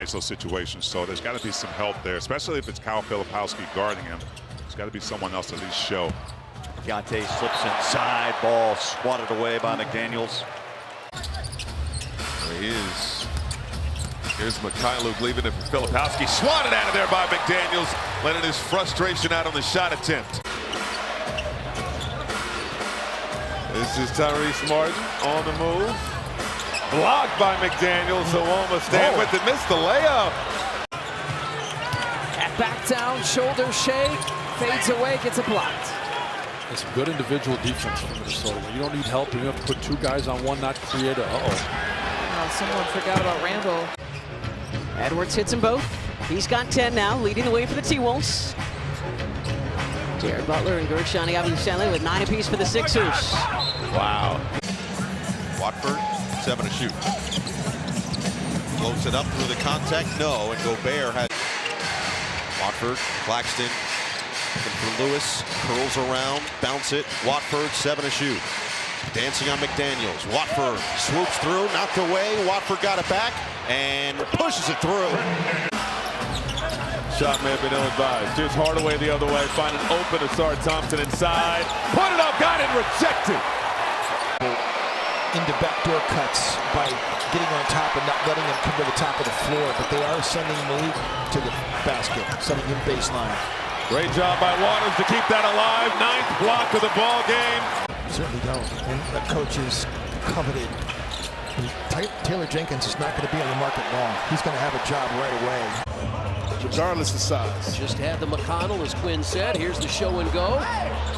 Those situations, so there's got to be some help there, especially if it's Kyle Filipowski guarding him. There's got to be someone else at least show. Deontay slips inside, ball swatted away by McDaniels. There he is. Here's Mikhailuk leaving it for Filipowski. Swatted out of there by McDaniels, letting his frustration out on the shot attempt. This is Tyrese Martin on the move. Blocked by McDaniels, so almost stand with it, missed the layup. Back down, shoulder shake, fades away, gets it blocked. It's good individual defense from Minnesota. You don't need help, you have to put two guys on one, not create a Someone forgot about Randall. Edwards hits them both. He's got 10 now, leading the way for the T-Wolves. Jared Butler and Gershon Stanley with 9 apiece for the Sixers. Wow. Watford, 7 to shoot. Floats it up through the contact, no, and Gobert has. Watford, Claxton, looking for Lewis, curls around, bounce it. Watford, 7 to shoot. Dancing on McDaniels. Watford swoops through, knocked away. Watford got it back and pushes it through. Shot may have been ill-advised. Here's Hardaway the other way, finding open to Sar Thompson inside. Put it up, got it, rejected. Into backdoor cuts by getting on top and not letting him come to the top of the floor, but they are sending Malik to the basket, sending him baseline. Great job by Waters to keep that alive. 9th block of the ball game. Certainly don't. And the coach is coveted. Taylor Jenkins is not going to be on the market long. He's going to have a job right away, regardless of size. Just had the McConnell, as Quinn said. Here's the show and go.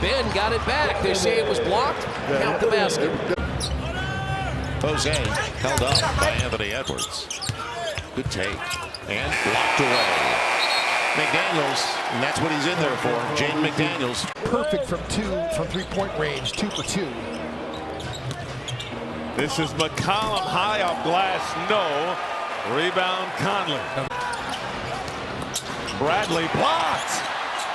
Ben got it back. They say it was blocked. Count the basket. Jose held up by Anthony Edwards. Good take. And blocked away. McDaniels, and that's what he's in there for. Jaden McDaniels. Perfect from 3-point range, 2 for 2. This is McCollum high off glass, no. Rebound Conley. Bradley blocked.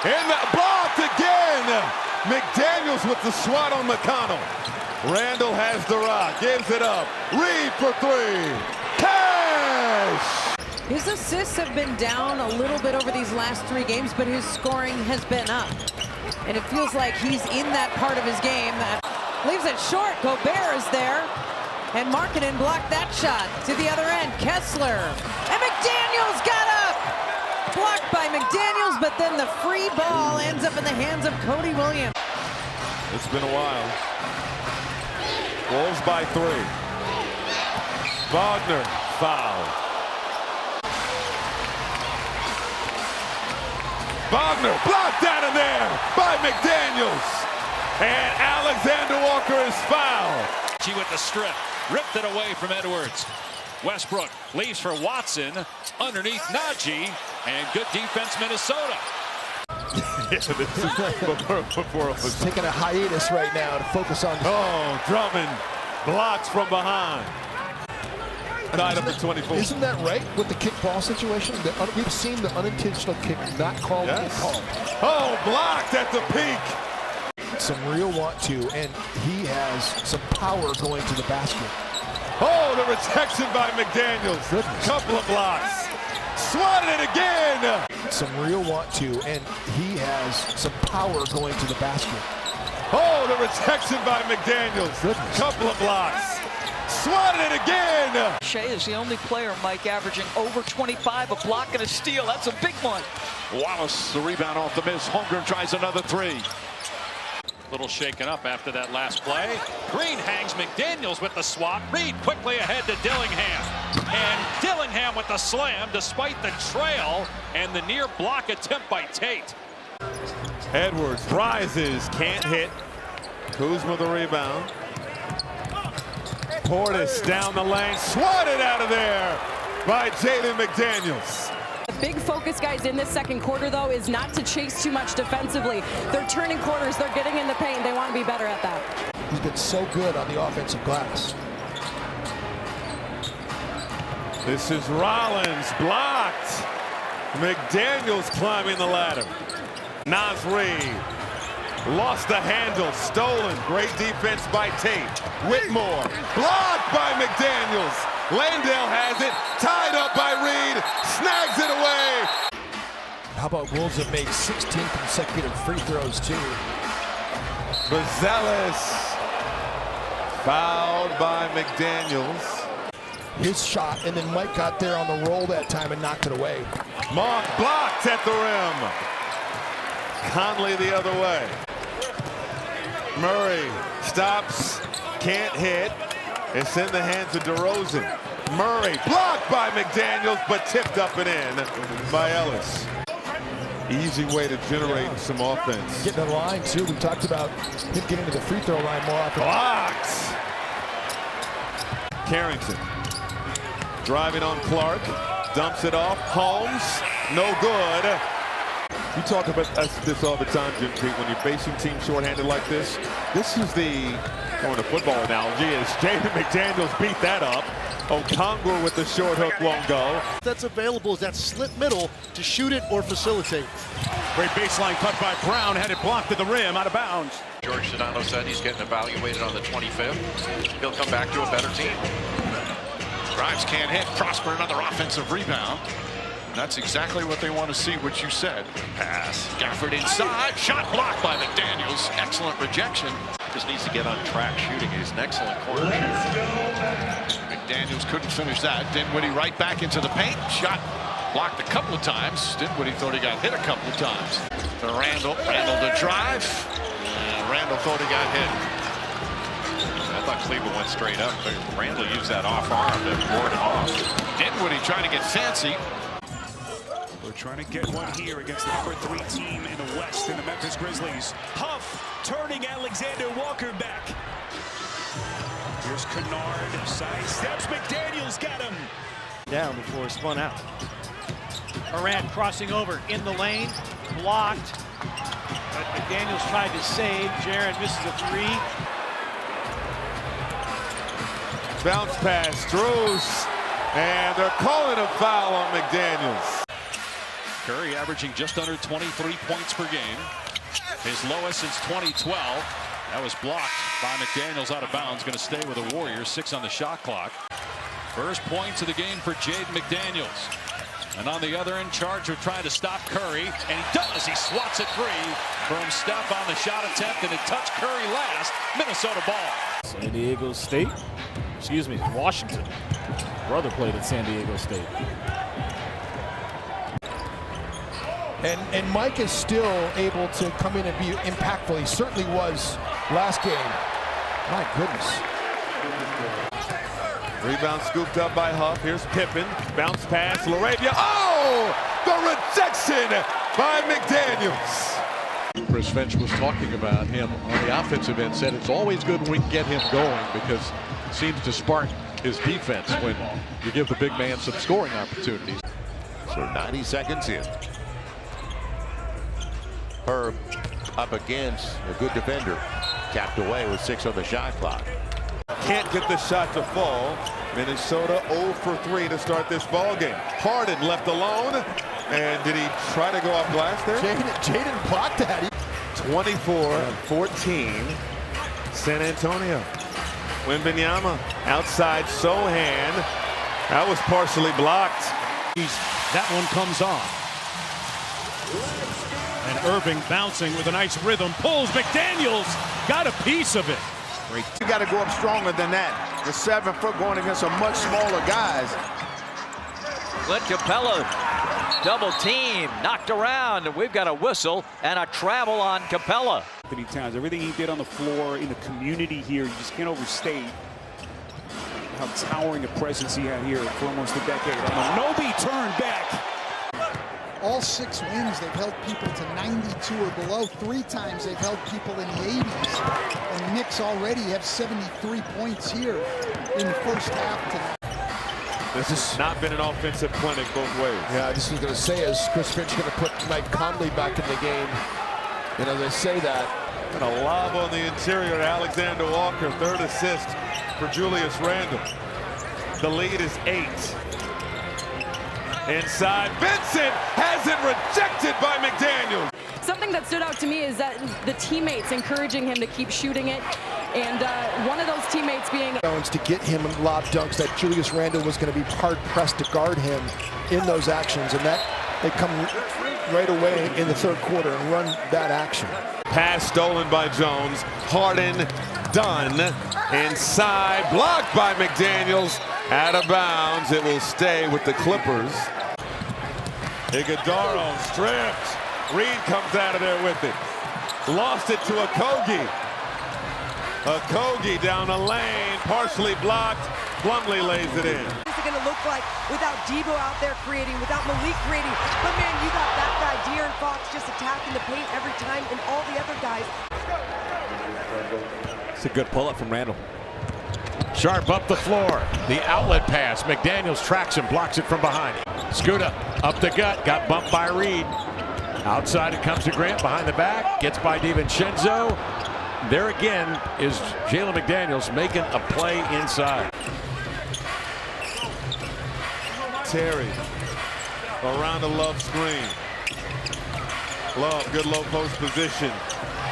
And blocked again. McDaniels with the swat on McConnell. Randall has the rock, gives it up. Reed for 3. Cash! His assists have been down a little bit over these last 3 games, but his scoring has been up. And it feels like he's in that part of his game. That leaves it short. Gobert is there. And Markkanen blocked that shot to the other end. Kessler. And McDaniels got up. Blocked by McDaniels, but then the free ball ends up in the hands of Cody Williams. It's been a while. Wolves by 3. Wagner foul. Wagner blocked out of there by McDaniels. And Alexander Walker is fouled. She with the strip. Ripped it away from Edwards. Westbrook leaves for Watson. Underneath Najee. And good defense, Minnesota. This is before it was taking a hiatus right now to focus on. Oh, Drummond blocks from behind. Tied up at 24. Isn't that right with the kickball situation? We've seen the unintentional kick not called. Yes. Called. Oh, blocked at the peak. Some real want to, and he has some power going to the basket. Oh, the rejection by McDaniels. Goodness. Couple of blocks. Swatted it again. Some real want to, and he has some power going to the basket. Oh, the rejection by McDaniels. Goodness. Couple of blocks. Swatted it again. Shea is the only player, Mike, averaging over 25, a block and a steal. That's a big one. Wallace, the rebound off the miss. Holmgren tries another 3. Little shaken up after that last play. Green hangs McDaniels with the swat. Reed quickly ahead to Dillingham. And Dillingham with the slam despite the trail and the near block attempt by Tate. Edwards rises, can't hit. Kuzma the rebound. Portis down the lane, swatted out of there by Jaden McDaniels. The big focus, guys, in this second quarter, though, is not to chase too much defensively. They're turning corners. They're getting in the paint. They want to be better at that. He's been so good on the offensive glass. This is Rollins, blocked. McDaniels climbing the ladder. Nasri lost the handle, stolen. Great defense by Tate. Whitmore, blocked by McDaniels. Landale has it, tied up by Reed, snags it away. How about Wolves have made 16 consecutive free throws too. Bazelis fouled by McDaniels. His shot, and then Mike got there on the roll that time and knocked it away. Monk blocked at the rim. Conley the other way. Murray stops, can't hit. It's in the hands of DeRozan. Murray blocked by McDaniels, but tipped up and in by Ellis. Easy way to generate some offense. Getting to the line too. We talked about him getting to the free throw line more often. Blocks. Carrington driving on Clark, dumps it off. Holmes, no good. You talk about this all the time, Jim Pete, when you're facing teams shorthanded like this. This is the, going to football analogy, is Jaden McDaniels beat that up. Okongwu with the short hook won't go. That's available is that slit middle to shoot it or facilitate. Great baseline cut by Brown, had it blocked at the rim, out of bounds. George Sedano said he's getting evaluated on the 25th. He'll come back to a better team. Grimes can't hit. Prosper another offensive rebound. That's exactly what they want to see, what you said. Pass. Gafford inside. Shot blocked by McDaniels. Excellent rejection. Just needs to get on track shooting. He's an excellent corner shooter. McDaniels couldn't finish that. Dinwiddie right back into the paint. Shot blocked a couple of times. Dinwiddie thought he got hit a couple of times. To Randall. Randall to drive. And Randall thought he got hit. I thought Cleveland went straight up, but Randall used that off arm to ward it off. Dinwiddie trying to get fancy. We're trying to get one here against the #3 team in the West in the Memphis Grizzlies. Huff turning Alexander Walker back. Here's Kennard, side steps, McDaniels got him. Down before spun out. Morant crossing over in the lane, blocked. But McDaniels tried to save. Jaren misses a three. Bounce pass, Drews, and they're calling a foul on McDaniels. Curry averaging just under 23 points per game. His lowest since 2012. That was blocked by McDaniels out of bounds. Going to stay with the Warriors. 6 on the shot clock. First points of the game for Jaden McDaniels. And on the other end, charged with trying to stop Curry. And he does. He swats it free from Steph on the shot attempt. And it touched Curry last. Minnesota ball. San Diego State. Excuse me, Washington. Brother played at San Diego State. And Mike is still able to come in and be impactful. He certainly was last game. My goodness. Rebound scooped up by Huff. Here's Pippen. Bounce pass. LaRavia. Oh! The rejection by McDaniels. Chris Finch was talking about him on the offensive end. Said it's always good when we can get him going because it seems to spark his defense when you give the big man some scoring opportunities. So 90 seconds in. Herb up against a good defender. Tapped away with 6 on the shot clock. Can't get the shot to fall. Minnesota 0 for 3 to start this ball game. Harden left alone. And did he try to go off glass there? Jaden blocked that. 24-14. San Antonio. Wembanyama outside Sohan. That was partially blocked. That one comes off. And Irving bouncing with a nice rhythm. Pulls McDaniels. Got a piece of it. You got to go up stronger than that. The 7 foot going against some much smaller guys. Let Capella double team, knocked around, and we've got a whistle and a travel on Capella. Many times, everything he did on the floor in the community here, you just can't overstate how towering a presence he had here for almost a decade. Nobi turned back. All 6 wins, they've held people to 92 or below. 3 times they've held people in the 80s. And the Knicks already have 73 points here in the first half tonight. This has not been an offensive clinic both ways. Yeah, I just was going to say, is Chris Finch going to put Mike Conley back in the game? And as I say that. And a lob on the interior to Alexander Walker. 3rd assist for Julius Randle. The lead is 8. Inside, Vincent has it rejected by McDaniels. Something that stood out to me is that the teammates encouraging him to keep shooting it. And one of those teammates being to get him lob dunks, that Julius Randle was going to be hard pressed to guard him in those actions, and that they come right away in the third quarter and run that action. Pass stolen by Jones. Harden done inside, blocked by McDaniels, out of bounds. It will stay with the Clippers. Iguodala stripped. Reed comes out of there with it. Lost it to Okogie. Okogie down the lane, partially blocked. Plumlee lays it in. What's it going to look like without Debo out there creating, without Malik creating? But man, you got that guy, De'Aaron Fox, just attacking the paint every time, and all the other guys. It's a good pull-up from Randle. Sharp up the floor. The outlet pass. McDaniels tracks him, blocks it from behind. Scuda up the gut, got bumped by Reed. Outside it comes to Grant, behind the back, gets by DiVincenzo. There again is Jaden McDaniels making a play inside. Terry around the Love screen. Love, good low post position.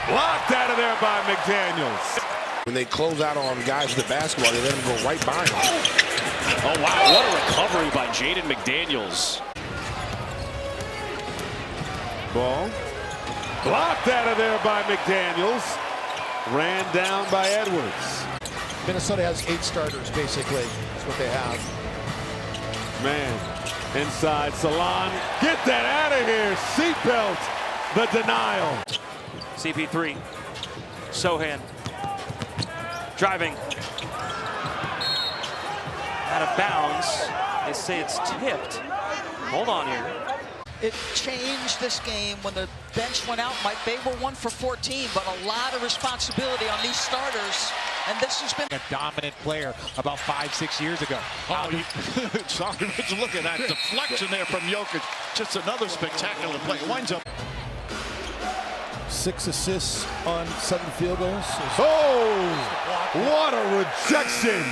Blocked out of there by McDaniels. When they close out on guys with the basketball, they let them go right by them. Oh, wow. What a recovery by Jaden McDaniels. Ball. Blocked out of there by McDaniels. Ran down by Edwards. Minnesota has 8 starters, basically. That's what they have. Man, inside Salon. Get that out of here. Seatbelt. The denial. CP3. Sohan. Driving. Out of bounds. They say it's tipped. Hold on here. It changed this game when the bench went out. They were 1 for 14, but a lot of responsibility on these starters. And this has been a dominant player about 5-6 years ago. Oh, sorry, look at that deflection there from Jokic. Just another spectacular play. Winds up. 6 assists on 7 field goals. Oh, what a rejection.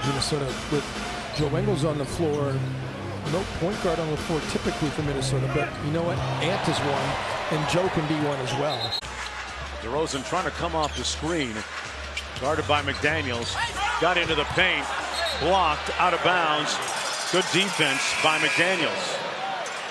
Minnesota with Joe Ingles on the floor. No point guard on the floor typically for Minnesota, but you know what? Ant is one, and Joe can be one as well. DeRozan trying to come off the screen. Guarded by McDaniels. Got into the paint. Blocked out of bounds. Good defense by McDaniels.